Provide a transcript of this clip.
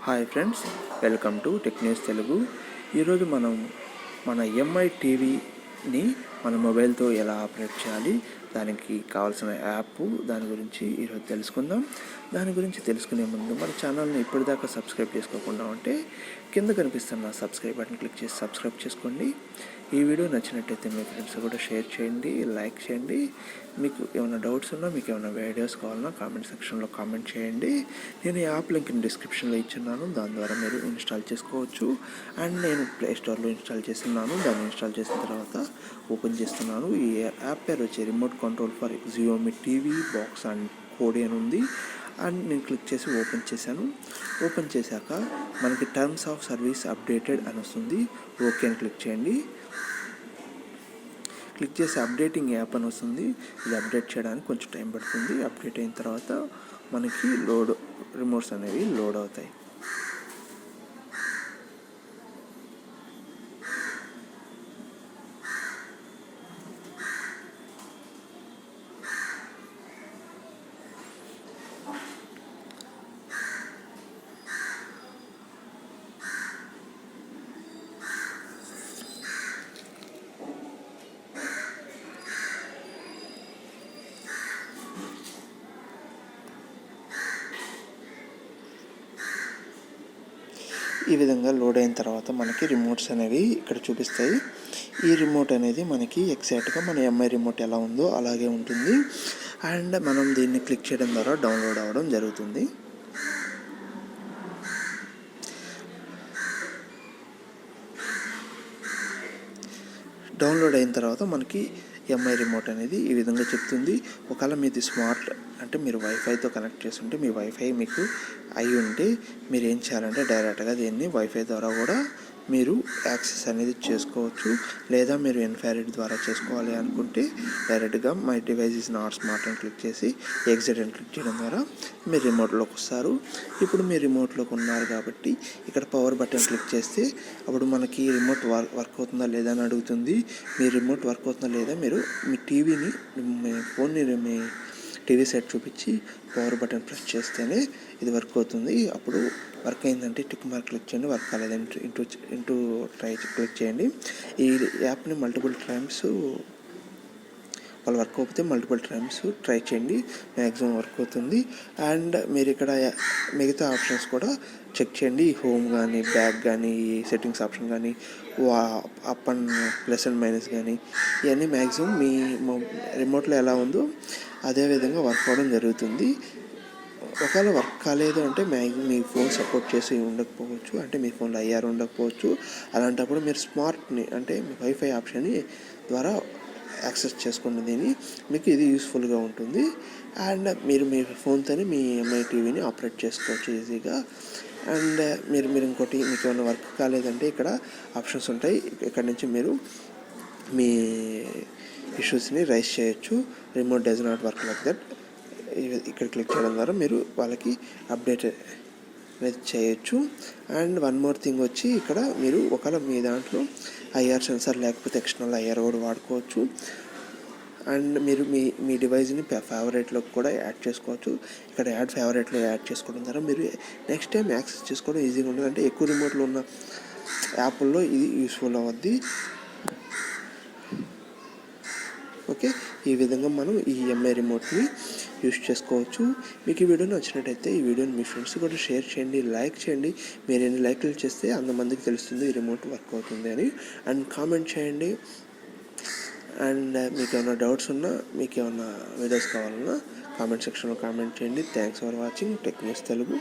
Hi friends, welcome to tech news Telugu. ఈరోజు మనం మన ఎంఐ టీవీని మన మొబైల్తో ఎలా ఆపరేట్ చేయాలి, దానికి కావాల్సిన యాప్, దాని గురించి ఈరోజు తెలుసుకుందాం. దాని గురించి తెలుసుకునే ముందు మన ఛానల్ని ఇప్పటిదాకా సబ్స్క్రైబ్ చేసుకోకుండా ఉంటే కింద కనిపిస్తున్న సబ్స్క్రైబ్ బటన్ క్లిక్ చేసి సబ్స్క్రైబ్ చేసుకోండి. ఈ వీడియో నచ్చినట్టయితే మీ ఫ్రెండ్స్ కూడా షేర్ చేయండి, లైక్ చేయండి. మీకు ఏమైనా డౌట్స్ ఉన్నా, మీకు ఏమైనా వీడియోస్ కావాలన్నా కామెంట్ సెక్షన్లో కామెంట్ చేయండి. నేను ఈ యాప్ లింక్ని డిస్క్రిప్షన్లో ఇచ్చున్నాను, దాని ద్వారా మీరు ఇన్స్టాల్ చేసుకోవచ్చు. అండ్ నేను ప్లే స్టోర్లో ఇన్స్టాల్ చేస్తున్నాను. దాన్ని ఇన్స్టాల్ చేసిన తర్వాత ఓపెన్ చేస్తున్నాను. ఈ యాప్ పేరు వచ్చి remote control for Xiaomi TV box and కోడి అని ఉంది. అండ్ నేను క్లిక్ చేసి ఓపెన్ చేశాను. ఓపెన్ చేశాక మనకి టర్మ్స్ ఆఫ్ సర్వీస్ అప్డేటెడ్ అని వస్తుంది. ఓకే అని క్లిక్ చేయండి. క్లిక్ చేసి అప్డేటింగ్ యాప్ అని వస్తుంది. ఇది అప్డేట్ చేయడానికి కొంచెం టైం పడుతుంది. అప్డేట్ అయిన తర్వాత మనకి రిమోట్స్ అనేవి లోడ్ అవుతాయి. ఈ విధంగా లోడ్ అయిన తర్వాత మనకి రిమోట్స్ అనేవి ఇక్కడ చూపిస్తాయి. ఈ రిమోట్ అనేది మనకి ఎగ్జాక్ట్గా మన ఎంఐ రిమోట్ ఎలా ఉందో అలాగే ఉంటుంది. అండ్ మనం దీన్ని క్లిక్ చేయడం ద్వారా డౌన్లోడ్ అవ్వడం జరుగుతుంది. డౌన్లోడ్ అయిన తర్వాత మనకి ఎంఐ రిమోట్ అనేది ఈ విధంగా చెప్తుంది. ఒకవేళ మీది స్మార్ట్ అంటే మీరు వైఫైతో కనెక్ట్ చేస్తుంటే, మీ వైఫై మీకు అయి ఉంటే మీరు ఏం చేయాలంటే డైరెక్ట్గా దీన్ని వైఫై ద్వారా కూడా మీరు యాక్సెస్ అనేది చేసుకోవచ్చు. లేదా మీరు ఇన్ఫ్రారెడ్ ద్వారా చేసుకోవాలి అనుకుంటే డైరెక్ట్గా my device is not smart అని క్లిక్ చేసి ఎగ్జిట్ అని క్లిక్ చేయడం ద్వారా మీరు రిమోట్లోకి వస్తారు. ఇప్పుడు మీరు రిమోట్లోకి ఉన్నారు కాబట్టి ఇక్కడ పవర్ బటన్ క్లిక్ చేస్తే అప్పుడు మనకి రిమోట్ వర్క్ అవుతుందా లేదా అని అడుగుతుంది. మీ రిమోట్ వర్క్ అవుతుందా లేదా మీరు మీ టీవీని, మీ ఫోన్ని, మీ టీవీ సెట్ చూపించి పవర్ బటన్ ప్రెస్ చేస్తేనే ఇది వర్క్ అవుతుంది. అప్పుడు వర్క్ అయిందంటే టిక్ మార్క్ క్లిక్ చేయండి, వర్క్ కాలేదంటే ఇంటూ ట్రై క్లిక్ చేయండి. ఈ యాప్ని మల్టిపుల్ టైమ్స్ వాళ్ళు వర్క్ అవుతే మల్టిపుల్ టైమ్స్ ట్రై చేయండి, మ్యాక్సిమం వర్క్ అవుతుంది. అండ్ మీరు ఇక్కడ మిగతా ఆప్షన్స్ కూడా చెక్ చేయండి. హోమ్ కానీ, బ్యాక్ కానీ, సెట్టింగ్స్ ఆప్షన్ కానీ, up and plus and minus కానీ, ఇవన్నీ మ్యాక్సిమం మీ రిమోట్లో ఎలా ఉందో అదే విధంగా వర్క్ అవ్వడం జరుగుతుంది. ఒకవేళ వర్క్ కాలేదు అంటే మీ ఫోన్ సపోర్ట్ చేసి ఉండకపోవచ్చు, అంటే మీ ఫోన్లో ఐఆర్ ఉండకపోవచ్చు. అలాంటప్పుడు మీరు స్మార్ట్ని అంటే మీ వైఫై ఆప్షన్ని ద్వారా యాక్సెస్ చేసుకోండి. దీన్ని మీకు ఇది యూస్ఫుల్గా ఉంటుంది. అండ్ మీరు మీ ఫోన్తోనే మీ ఎంఐ టీవీని ఆపరేట్ చేసుకోవచ్చు ఈజీగా. అండ్ మీరు ఇంకోటి, మీకు ఏమైనా వర్క్ కాలేదంటే ఇక్కడ ఆప్షన్స్ ఉంటాయి. ఇక్కడ నుంచి మీరు మీ ఇష్యూస్ని రైజ్ చేయొచ్చు. Remote does not work like that. ఇక్కడ క్లిక్ చేయడం ద్వారా మీరు వాళ్ళకి అప్డేట్ అనేది చేయొచ్చు. అండ్ వన్ మోర్ థింగ్ వచ్చి, ఇక్కడ మీరు ఒకవేళ మీ దాంట్లో ఐఆర్ సెన్సార్ లేకపోతే ఎక్స్టర్నల్ ఐఆర్ కూడా వాడుకోవచ్చు. అండ్ మీరు మీ డివైస్ని ఫేవరెట్లోకి కూడా యాడ్ చేసుకోవచ్చు. ఇక్కడ ఫేవరెట్లో యాడ్ చేసుకోవడం ద్వారా మీరు నెక్స్ట్ టైం యాక్సెస్ చేసుకోవడం ఈజీగా ఉంటుంది. అంటే ఎక్కువ రిమోట్లో ఉన్న యాప్ల్లో ఇది యూస్ఫుల్ అవుద్ది. ఓకే, ఈ విధంగా మనం ఈ ఎంఐ రిమోట్ని యూస్ చేసుకోవచ్చు. మీకు ఈ వీడియో నచ్చినట్టయితే ఈ వీడియోని మీ ఫ్రెండ్స్ కూడా షేర్ చేయండి, లైక్ చేయండి. మీరు ఎన్ని లైక్లు చేస్తే అంతమందికి తెలుస్తుంది ఈ రిమోట్ వర్క్ అవుతుంది అని. అండ్ కామెంట్ చేయండి. అండ్ మీకు ఏమైనా డౌట్స్ ఉన్నా, మీకు ఏమైనా వీడియోస్ కావాలన్నా కామెంట్ సెక్షన్లో కామెంట్ చేయండి. Thanks for watching tech news Telugu.